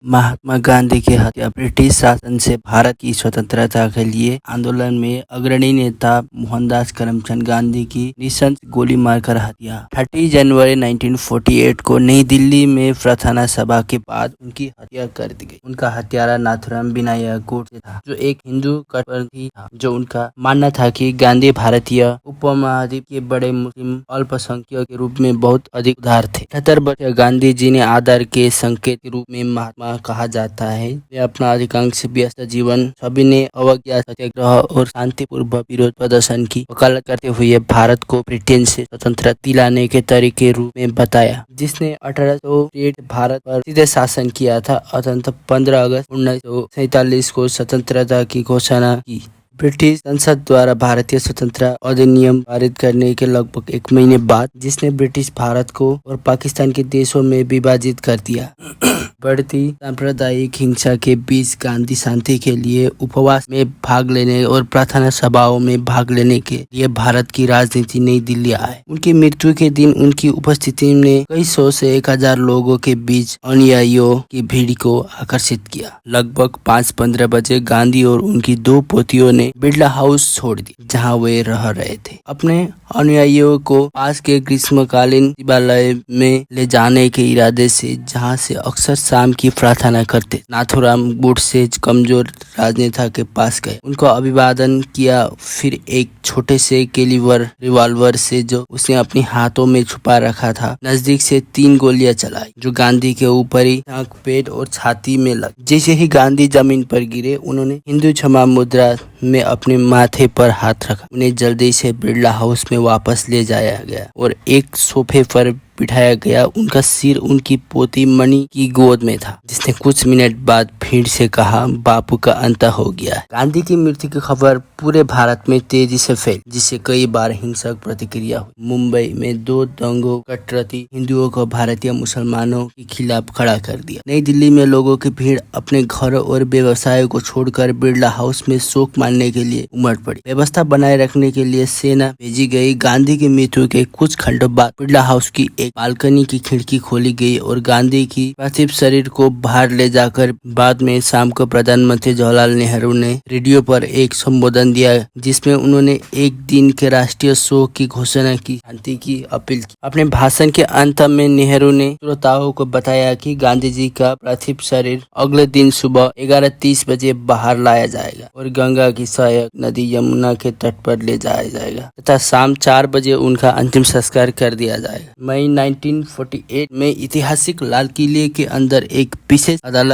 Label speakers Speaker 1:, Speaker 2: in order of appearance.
Speaker 1: महात्मा गांधी की हत्या ब्रिटिश शासन से भारत की स्वतंत्रता के लिए आंदोलन में अग्रणी नेता मोहनदास करमचंद गांधी की नृशंस गोली मारकर हत्या। 30 जनवरी 1948 को नई दिल्ली में प्रार्थना सभा के बाद उनकी हत्या कर दी गई। उनका हत्यारा नाथूराम विनायक गोडसे था, जो एक हिंदू कट्टरपंथी था, जो उनका मानना था कि गांधी भारतीय उपमहाद्वीप के बड़े मुस्लिम अल्पसंख्यक के रूप में बहुत अधिक उदार थे। 78 वर्षीय गांधी जी ने आदर के संकेत के रूप में महात्मा कहा जाता है। वे अपना अधिकांश व्यस्त जीवन सविनय अवज्ञा, सत्याग्रह और शांतिपूर्ण विरोध प्रदर्शन की वकालत करते हुए भारत को ब्रिटेन से स्वतंत्रता दिलाने के तरीके के रूप में बताया, जिसने 1860 भारत पर सीधे शासन किया था। अतः 15 अगस्त 1947 को स्वतंत्रता की घोषणा की। ब्रिटिश संसद द्वारा भारतीय स्वतंत्रता अधिनियम पारित करने के लगभग एक महीने बाद, जिसने ब्रिटिश भारत को और पाकिस्तान के देशों में विभाजित कर दिया। बढ़ती सांप्रदायिक हिंसा के बीच गांधी शांति के लिए उपवास में भाग लेने और प्रार्थना सभाओं में भाग लेने के लिए भारत की राजनीति नई दिल्ली आए। उनकी मृत्यु के दिन उनकी उपस्थिति ने कई 100 से 1000 लोगों के बीच अनुयायियों की भीड़ को आकर्षित किया। लगभग 5:15 बजे गांधी और उनकी 2 पोतियों ने बिरला हाउस छोड़ दिया, जहां वे रह रहे थे। अपने अनुयायियों को पास के ग्रीष्मकालीन शिवालय में ले जाने के इरादे से, जहां से अक्सर शाम की प्रार्थना करते, नाथूराम गोडसे कमजोर राजनेता के पास गए, उनको अभिवादन किया, फिर एक छोटे से कैलिबर रिवॉल्वर से, जो उसने अपने हाथों में छुपा रखा था, नजदीक से 3 गोलियां चलाई, जो गांधी के ऊपरी आंख, पेट और छाती में लगी। जैसे ही गांधी जमीन पर गिरे, उन्होंने हिंदू क्षमा मुद्रा में अपने माथे पर हाथ रखा। उन्हें जल्दी से बिरला हाउस में वापस ले जाया गया और एक सोफे पर बिठाया गया। उनका सिर उनकी पोती मणि की गोद में था, जिसने कुछ मिनट बाद भीड़ से कहा, बापू का अंत हो गया। गांधी की मृत्यु की खबर पूरे भारत में तेजी से फैली, जिससे कई बार हिंसक प्रतिक्रिया हुई। मुंबई में 2 दंगों कट्टरपंथी हिंदुओं को भारतीय मुसलमानों के खिलाफ खड़ा कर दिया। नई दिल्ली में लोगों की भीड़ अपने घर और व्यवसाय को छोड़कर बिरला हाउस में शोक मानने के लिए उमड़ पड़ी। व्यवस्था बनाए रखने के लिए सेना भेजी गई। गांधी की मृत्यु के कुछ घंटों बाद बिरला हाउस की एक बालकनी की खिड़की खोली गई और गांधी की पार्थिव शरीर को बाहर ले जाकर बाद में शाम को प्रधानमंत्री जवाहरलाल नेहरू ने रेडियो पर एक संबोधन दिया, जिसमें उन्होंने एक दिन के राष्ट्रीय शोक की घोषणा की, शांति की अपील की। अपने भाषण के अंत में नेहरू ने श्रोताओं को बताया कि गांधी जी का पार्थिव शरीर अगले दिन सुबह 11:30 बजे बाहर लाया जाएगा और गंगा की सहायक नदी यमुना के तट पर ले जाया जाएगा तथा शाम 4 बजे उनका अंतिम संस्कार कर दिया जाएगा। मई 1948 में ऐतिहासिक लाल किले के अंदर एक विशेष अदालत